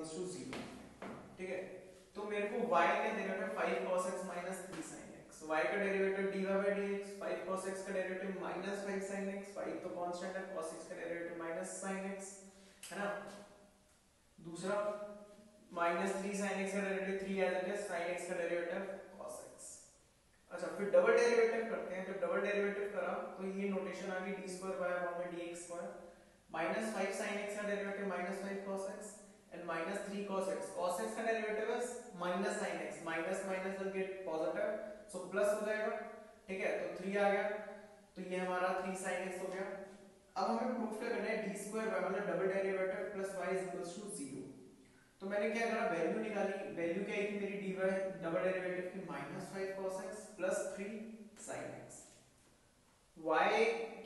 Equals to 0। ठीक है, तो मेरे को y का derivative 5 cos x minus 3 sin x, y का derivative dy by dx, 5 cos x का डेरिवेटिव minus 5 sin x, 5 तो कांस्टेंट है, cos x का डेरिवेटिव minus sin x है ना। दूसरा minus 3 sin x का derivative 3 as it is sin x का डेरिवेटिव cos x। अच्छा, फिर डबल डेरिवेटिव करते हैं। तो डबल डेरिवेटिव करा तो ये नोटेशन आ गई d स्क्वायर y अपॉन में dx square, minus 5 sin x का derivative minus 5 cos x and minus 3 cos x। cos x का डेरिवेटिव है minus sin x, minus minus will get positive, so plus हो जाएगा। ठीक है, तो 3 आ गया, तो ये हमारा 3 sin x हो गया। अब हमें प्रूफ क्या करना है, d स्क्वायर y मतलब double derivative plus y is equals to 0। तो मैंने क्या करा, वैल्यू निकाली। वैल्यू क्या आई थी मेरी dy डबल डेरिवेटिव की minus 5 cos x plus 3 sin x। y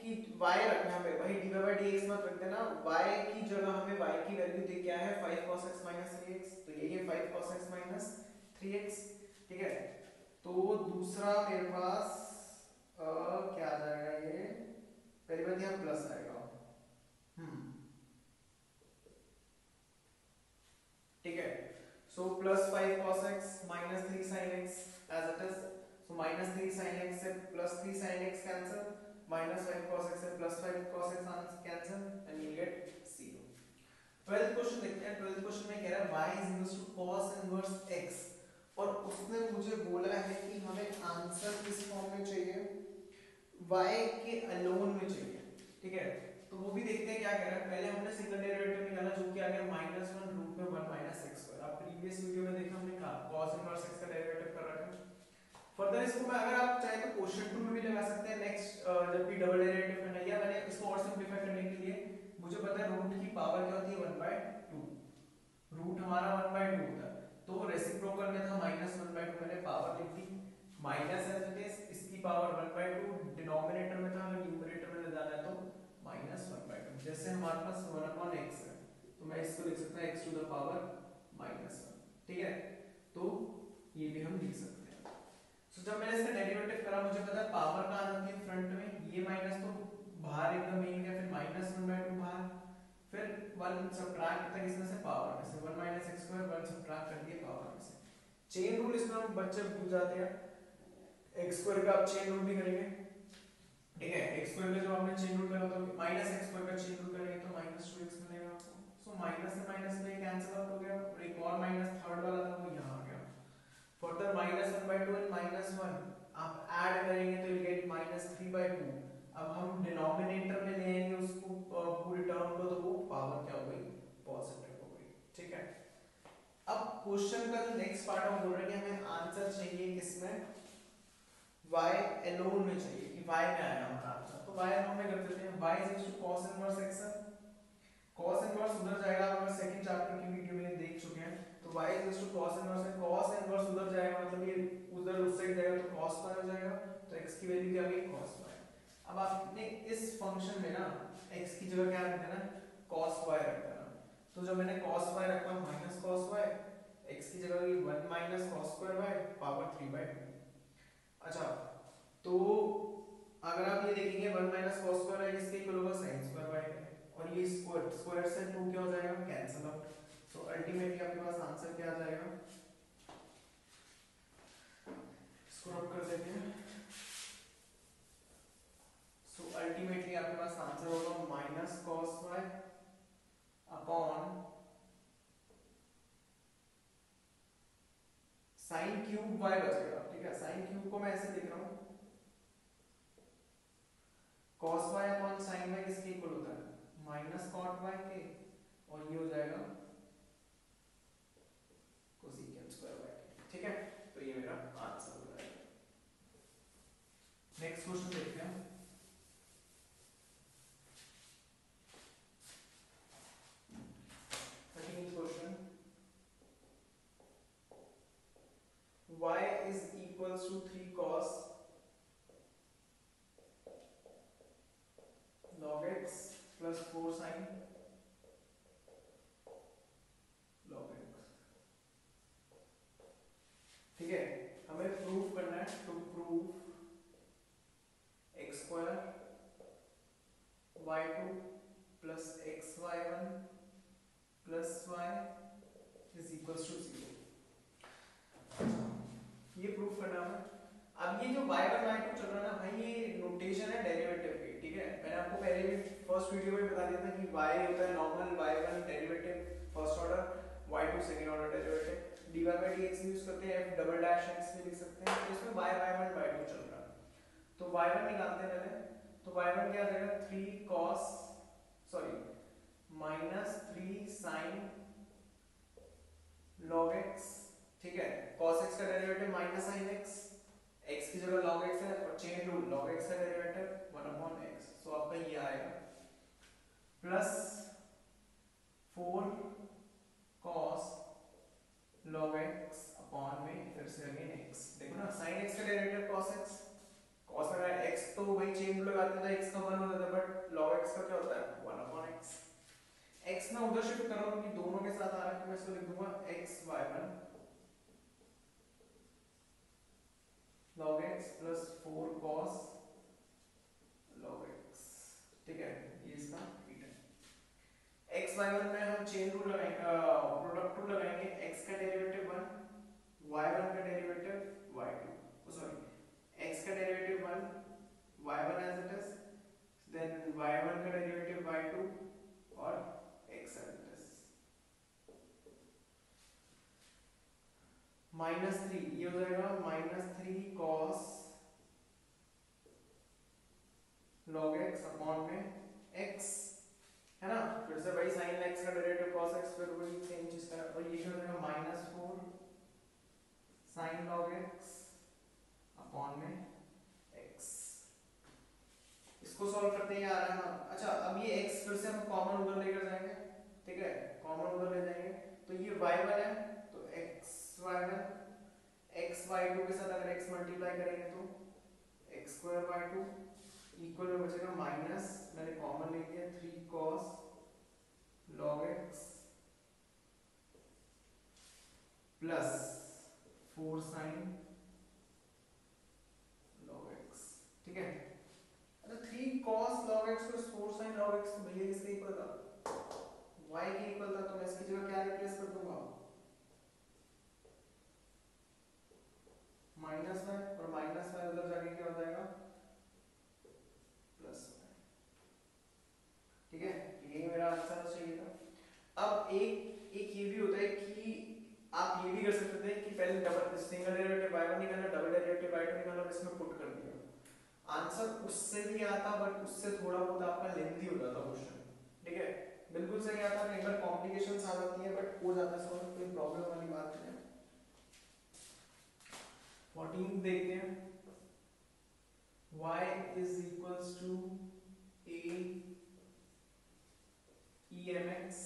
की y रखना है भाई, dy by dx मत रख देना। y की जगह हमें y की वैल्यू दे क्या है 5 cos x minus 3x, तो यही है 5 cos x minus 3x। ठीक है, तो दूसरा मेरे पास क्या आ जाएगा, ये पहली बात यहाँ प्लस आएगा। ठीक है, so plus 5 cos x minus 3 sin x as it is, so minus 3 sin x से plus 3 sin x cancel, minus 5 cos x से plus 5 cos x cancel and you get 0। 12th question देखते हैं। 12th question में कह रहा है y is equals to cos inverse x, और उसने मुझे बोला है कि हमें आंसर किस फॉर्म में चाहिए, y के अलोन में चाहिए। ठीक है, तो वो भी देखते हैं क्या कह रहा है। पहले हमने सिंगल डेरिवेटिव निकाला जो कि आ गया -1 रूट में 1 माइनस x स्क्वायर। आप प्रीवियस वीडियो में देखा हमने cos इनवर्स x का डेरिवेटिव कर रखा है। फर्दर इसको मैं अगर आप चाहे तो क्वेश्चन 2 में भी लगा सकते हैं नेक्स्ट, जब भी डबल डेरिवेटिव करना है, या मैंने इसको और सिंपलीफाई करने के लिए मुझे पता है रूट की पावर क्या होती है 1/2, रूट हमारा 1/2 होता है, तो रेसिप्रोकल में था -1/2, मैंने पावर लिख दी माइनस एज इट इज, इसकी पावर 1/2, डिनोमिनेटर में था, हमें न्यूमरेटर में ले जाना है तो -1/2। जैसे हमारे पास 1/x है तो मैं इसको लिख सकता हूं x टू द पावर -1। ठीक है, तो ये भी हम लिख सकते हैं। सो जब मैंने इसका डेरिवेटिव करा, मुझे पता है पावर कहां जाती है फ्रंट में, ये माइनस तो बाहर एकदम मेन गया, फिर -1/2 बाहर, फिर 1 सब्ट्रैक्ट करता किसमें से, पावर में से, 1 माइनस x स्क्वायर 1 सब्ट्रैक्ट कर दिए पावर में से। चेन रूल इसमें हम बच्चे भूल जाते हैं, x स्क्वायर का आप चेन रूल भी करेंगे। ठीक है, x स्क्वायर का जब आपने चेन रूल करा तो माइनस x स्क्वायर का चेन रूल करेंगे तो -2x मिलेगा आपको। सो माइनस से माइनस में कैंसिल आउट हो गया, और एक और माइनस थर्ड वाला था वो यहाँ आ गया। फर्दर -1/2 एंड -1 आप ऐड करेंगे तो यू गेट -3/2। अब हम डिनोमिनेटर में ले आएंगे उसको पूरी टर्म को, तो वो पावर क्या हो गई, पॉजिटिव हो गई। ठीक है, अब क्वेश्चन का जो नेक्स्ट पार्ट हम बोल रहे हैं कि हमें आंसर चाहिए किसमें, y अलोन में चाहिए, कि y में आएगा हमारा आंसर। तो y अलोन में कर देते हैं, y is to cos inverse x। cos inverse उधर जाएगा, आप सेकंड चैप्टर की वीडियो में देख चुके हैं। तो y is to cos inverse है, cos इनवर्स उधर जाएगा मतलब ये उधर उस साइड जाएगा तो cos y हो जाएगा, तो x की वैल्यू क्या आ गई cos y। अब आपने इस फंक्शन में ना x की जगह क्या रख देना, cos y रख देना। तो जब मैंने cos y रखा माइनस cos y, x की जगह 1 minus cos square y power 3/2। अच्छा, तो अगर आप ये देखेंगे 1 माइनस cos स्क्वायर है किसके इक्वल होगा, sin स्क्वायर y है, और ये स्क्वायर स्क्वायर से 2 क्या हो जाएगा, कैंसिल आउट। सो अल्टीमेटली आपके पास आंसर क्या आ जाएगा, इसको रब कर देते हैं। सो अल्टीमेटली आपके पास आंसर होगा minus cos y upon sin cube y बचेगा। ठीक है, sin क्यूब को मैं ऐसे लिख रहा हूं, cos y upon sin y किसके इक्वल होता है, माइनस cot y के, और ये हो जाएगा cosecant स्क्वायर y। ठीक है, तो ये मेरा आंसर हो जाएगा। नेक्स्ट क्वेश्चन देखते हैं। Question, y is equals to 3 cos log x plus 4 sin log x। ठीक है, हमें प्रूफ करना है, to prove x square y2 plus xy1 plus y is equals to 0। ये प्रूफ करना है। अब ये जो y1 y2 चल रहा है ना भाई, ये नोटेशन है डेरिवेटिव की, ठीक है। मैंने आपको पहले भी फर्स्ट वीडियो में बता दिया था कि y होता है normal, y1 derivative first order, y2 second order derivative. dy by dx use करते हैं, f डबल डैश x भी लिख सकते हैं। तो इसमें y1 y2 चल रहा है, तो y1 निकालते हैं पहले। तो y1 क्या आ जाएगा, 3 cos sorry -3 sin log x, ठीक है। cos x का derivative minus sin x, x की जगह log x है, और चेन रूल log x का डेरिवेटिव 1/x, सो आपका ये आएगा plus 4 cos log x upon में फिर से अगेन x। देखो ना sin x का डेरिवेटिव cos x, cos लगा x तो वही चेन रूल लगाते हैं तो x का 1 हो जाता है, बट log x का क्या होता है 1/x। x मैं उधर शिफ्ट कर रहा हूं क्योंकि दोनों के साथ आ रहा है, तो मैं इसको लिख दूंगा x y1 log x plus 4 cos log x, ठीक है। ये इसका थीटा है। x y1 में हम चेन रूल लगाएंगे, प्रोडक्ट रूल लगाएंगे। x का डेरिवेटिव 1, y1 का डेरिवेटिव y2, सॉरी x का derivative 1, y1 as it is, then y1 का डेरिवेटिव y2 और x एज इट इज। -3 ये हो जाएगा -3 cos log x अपॉन में x, है ना। फिर से वही sin x का डेरिवेटिव cos x, फिर वही सेम चीज का, और ये हो जाएगा -4 sin log x अपॉन में x। इसको सॉल्व करते हैं, आ रहा है। अच्छा अब ये x फिर से हम कॉमन उधर लेकर जाएंगे, ठीक है, कॉमन उधर ले जाएंगे। तो ये y1 है, तो x y1 x y2 के साथ अगर x मल्टीप्लाई करेंगे तो x स्क्वायर y2 इक्वल में बचेगा माइनस, मैंने कॉमन ले लिया 3 cos log x plus 4 sin log x, ठीक है। अच्छा 3 cos log x plus 4 sin log x तो भैया इसके इक्वल था, y के इक्वल था, तो मैं इसकी जगह क्या रिप्लेस कर दूंगा माइनस में, और माइनस में उधर जाके क्या हो जाएगा प्लस में, ठीक है। यही मेरा आंसर चाहिए था। अब एक ये भी होता है कि आप ये भी कर सकते थे कि पहले डबल सिंगल डेरिवेटिव y1 निकाला, डबल डेरिवेटिव y2 निकाला और इसमें पुट कर दिया। आंसर उससे भी आता, बट उससे थोड़ा बहुत आपका लेंथी हो जाता क्वेश्चन, ठीक है। बिल्कुल सही आता, कई बार कॉम्प्लिकेशंस आ जाती है, बट हो जाता है सॉल्व, कोई प्रॉब्लम वाली बात नहीं है। 14 देखते हैं। y is equals to a emx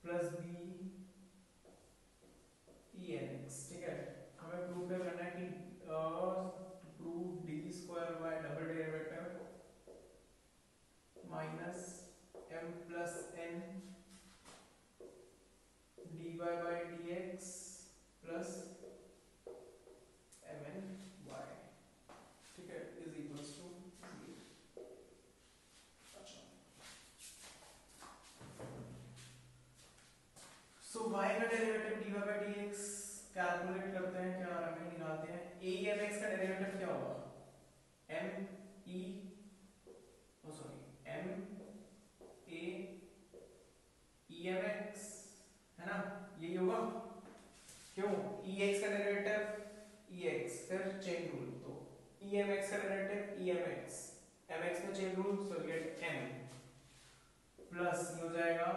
plus b enx, ठीक है। हमें प्रूव क्या करना है कि prove D square by double derivative minus m plus n dy by dx plus mn y, ठीक है, इज इक्वल्स टू 0। अच्छा सो y का derivative dy by dx calculate करते हैं, क्या आ रहा है निकालते हैं। a mx का डेरिवेटिव क्या होगा m e sorry m a emx, है ना, यही होगा। क्यों ex का डेरिवेटिव ex, फिर चेन रूल, तो emx का डेरिवेटिव emx, mx में चेन रूल, सो गेट m प्लस ये हो जाएगा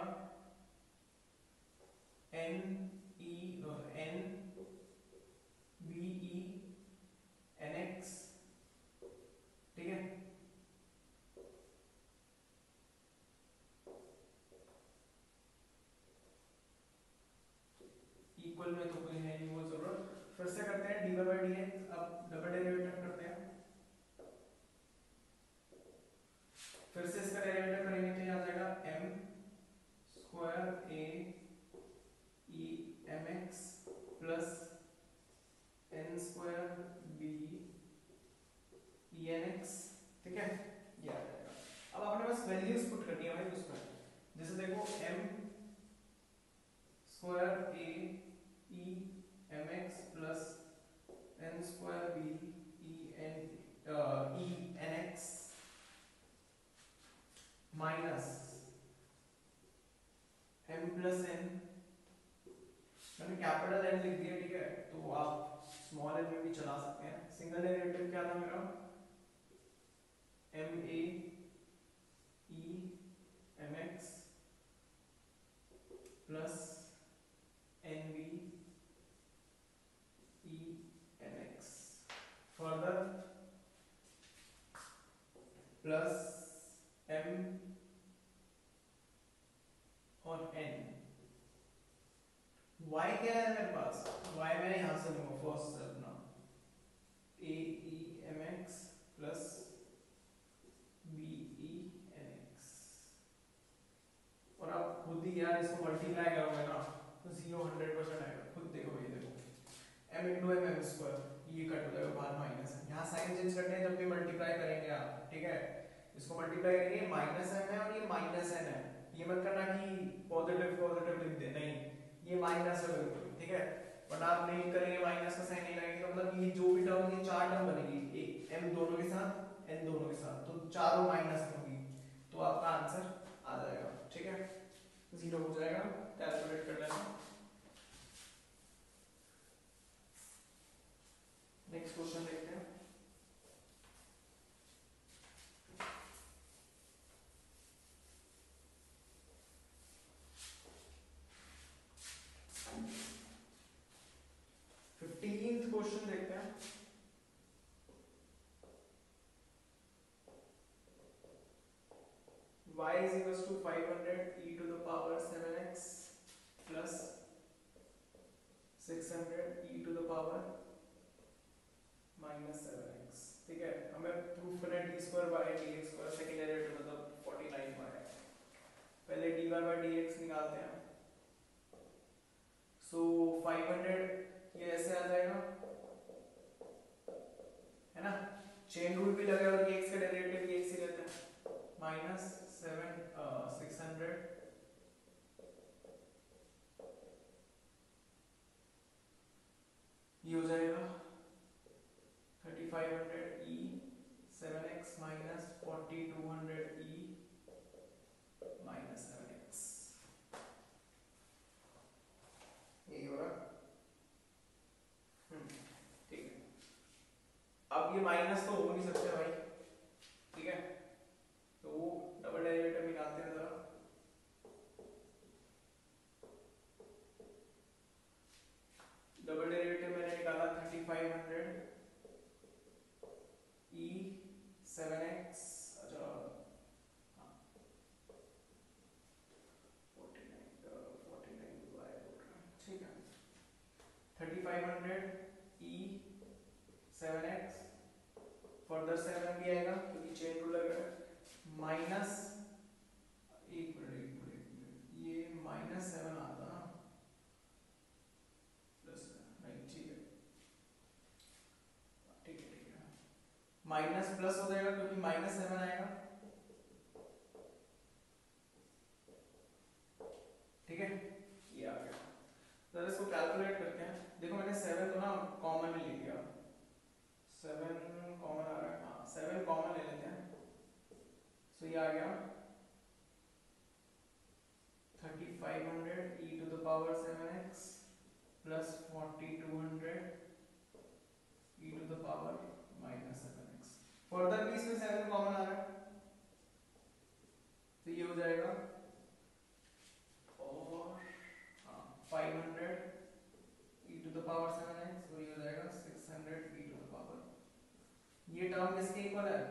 n e n b e nx, ठीक है। इक्वल में तो कोई है नहीं वो जरूरत, फिर से करते हैं dy by dx। अब डबल डेरिवेटिव करते हैं, फिर से इसका डेरिवेटिव करेंगे तो ये आ जाएगा m square a e mx plus n square b e nx, ठीक है, ये आ जाएगा। अब आपने बस वैल्यूज पुट करनी है भाई उसमें, जैसे देखो m m प्लस n, मैंने कैपिटल N लिख दिया, ठीक है, तो आप स्मॉल n में भी चला सकते हैं। सिंगल डेरिवेटिव क्या था मेरा, m a e mx plus n b e mx, further plus m और n, y क्या है मेरे पास, y मैं यहां से लूंगा फर्स्ट से अपना a e mx plus b e mx, और आप खुद ही यार इसको मल्टीप्लाई करोगे ना तो 0 100% आएगा, खुद देखो, ये देखो m into M M square, ये कट हो जाएगा बाहर माइनस है, यहाँ साइन चेंज करते हैं जब भी मल्टीप्लाई करेंगे आप, ठीक है, इसको मल्टीप्लाई करेंगे, माइनस m है और ये माइनस n है, ये मत करना कि पॉजिटिव पॉजिटिव लिख दे, नहीं, ये माइनस है बिल्कुल, ठीक है, बट आप नहीं करेंगे, माइनस का साइन नहीं लगाएंगे तो मतलब ये जो भी टर्म, ये चार टर्म बनेगी, एक m दोनों के साथ n दोनों के साथ, तो चारों माइनस होगी, तो आपका आंसर आ जाएगा, ठीक है, 0 हो जाएगा, कैलकुलेट कर लेना। नेक्स्ट क्वेश्चन देखते हैं। क्वेश्चन देखते हैं। y is equals to 500 e to the power 7x plus 600 e to the power minus 7x, ठीक है, हमें प्रूफ करना है d square by dx square, second derivative मतलब 49y, पहले dy by dx निकालते हैं, सो 500 ये ऐसे आ जाएगा, है ना, चेन रूल भी लगे और ये x का डेरिवेटिव ये x ही रहता है, माइनस 600 ये हो जाएगा 3500 e 7x minus 4200 e minus 7x, यही होगा, ठीक है, अब ये माइनस तो हो नहीं सकते भाई, ठीक है, तो वो डबल डेरिवेटिव निकालते हैं जरा, डबल डेरिवेटिव मैंने निकाला 3500 e 7x, अच्छा हाँ 49y, ठीक है, 3500 e 7x, फर्दर 7 भी आएगा क्योंकि चेन रूल लग रहा है, माइनस एक मिनट ये माइनस 7 आता ना, प्लस नहीं, ठीक है, ठीक है, ठीक है, माइनस प्लस हो जाएगा क्योंकि माइनस 7 आएगा, ठीक है, ये आ गया, तो इसको कैलकुलेट करते हैं, देखो मैंने 7 को ना कॉमन ले लिया, 7 कॉमन आ रहा है, हाँ 7 कॉमन ले लेते हैं, सो ये आ गया 3500 e to the power 7x plus 4200 e to the power minus 7x, further भी इसमें 7 कॉमन आ रहा है, तो ये हो जाएगा, और हाँ 500 e to the power 7x, तो ये हो जाएगा 600 e to the power, ये टर्म किसके इक्वल है,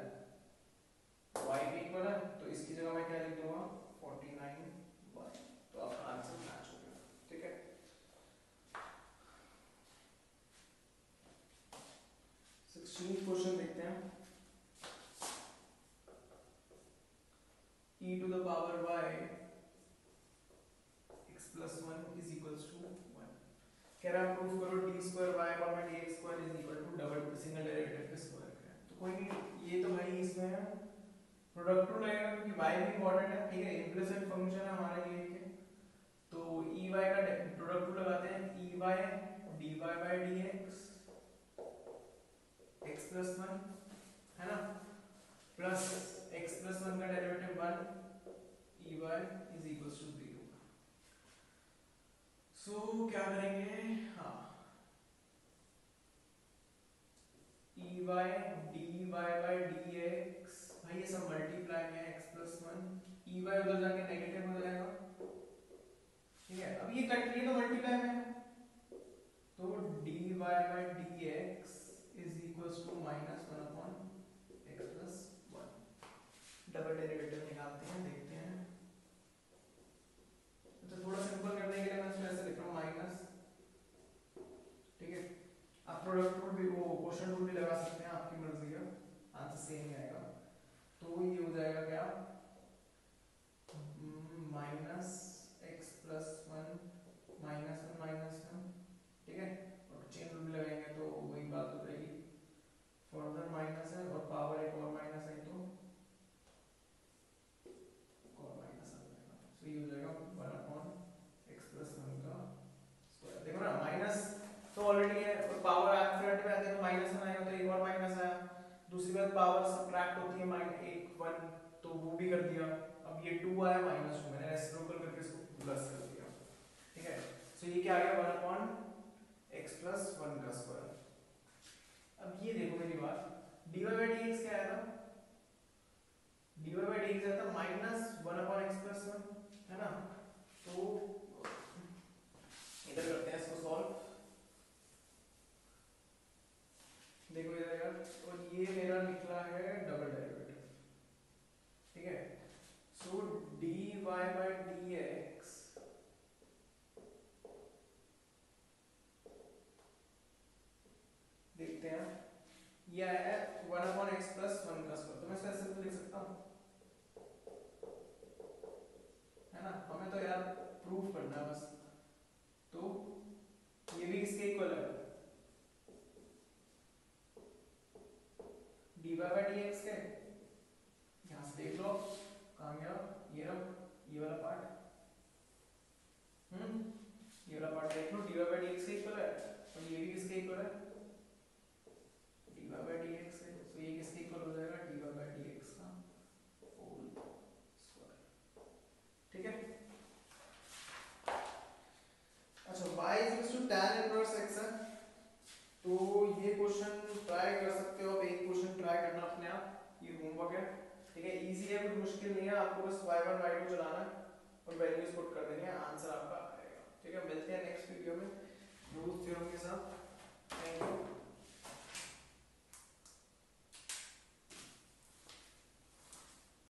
y के इक्वल है, तो इसकी जगह मैं क्या लिख दूंगा 49y, तो आपका आंसर मैच हो गया, ठीक है, 16th क्वेश्चन देखते हैं, e to the power y x plus 1 is equals to 1, कह रहा है प्रूफ करो d square y comma dx square is equal to double single derivative के स्क्वायर का, तो कोई नहीं, ये तो भाई इसमें है प्रोडक्ट रूल लगेगा क्योंकि y भी इंपॉर्टेंट है, ठीक है, इम्प्लिसिट फंक्शन है हमारे लिए, तो ey का प्रोडक्ट रूल लगाते हैं, ey dy by dx x plus 1, है ना, प्लस x plus 1 का derivative 1 ey is equals to 0, अब ये कट ये तो मल्टीप्लाई में है, तो dy by dx is equals to minus 1 upon x plus 1। Double derivative निकालते हैं, देखते हैं। तो थोड़ा सिंपल करने के लिए मैं इसको ऐसे लिख रहा हूँ माइनस, ठीक है। आप प्रोडक्ट रूल भी, वो क्वोशंट रूल भी लगा सकते हैं, आपकी मर्जी है, आंसर सेम ही आएगा। तो ये हो जाएगा क्या, minus x plus one minus one, ठीक है। और चेन रूल भी लगाएंगे तो वही बात हो जाएगी, फर्दर माइनस है और पावर एक और माइनस है तो और माइनस आ जाएगा। तो ये हो जाएगा 1 अपॉन एक्स प्लस वन का स्क्वायर। देखो ना माइनस तो ऑलरेडी है और पावर फ्रंट में आते हैं तो माइनस में आएगा, तो एक और माइनस आया। दूसरी बात पावर सब्ट्रैक्ट होती है, माइनस एक वन, तो वो भी कर दिया। अब ये 2 आया माइनस 2, मैंने रेसिप्रोकल करके इसको प्लस कर दिया, ठीक है। सो ये क्या आ गया 1 अपॉन x प्लस 1 का स्क्वायर। अब ये देखो मेरी बात, dy by dx क्या आया था, dy by dx आया था माइनस 1 अपॉन x प्लस 1, है ना। तो इधर करते हैं इसको सॉल्व, देखो इधर यार, और ये मेरा निकला है डबल डेरिवेटिव, ठीक है। सो dy by dx देखते हैं, ये है 1 अपॉन x प्लस 1 का स्क्वायर। तो मैं इसको ऐसे तो लिख सकता हूँ, है ना, हमें तो यार प्रूफ करना है बस। तो ये भी इसके इक्वल है, dy by dx के, यहाँ से देख लो कहाँ गया, ये रहा ये वाला पार्ट, ये वाला पार्ट देख लो, dy by dx के इक्वल है, और ये भी किसके इक्वल है, dy by dx है। तो ये किसके इक्वल हो जाएगा, dy by dx का होल स्क्वायर, ठीक है। अच्छा y equals to tan inverse x है, तो ये क्वेश्चन ट्राई कर सकते हो आप, एक क्वेश्चन ट्राई करना अपने आप, ये होमवर्क है, ठीक है। इजी है, कोई मुश्किल नहीं है, आपको बस y1 y2 चलाना है और वैल्यूज पुट कर देनी है, आंसर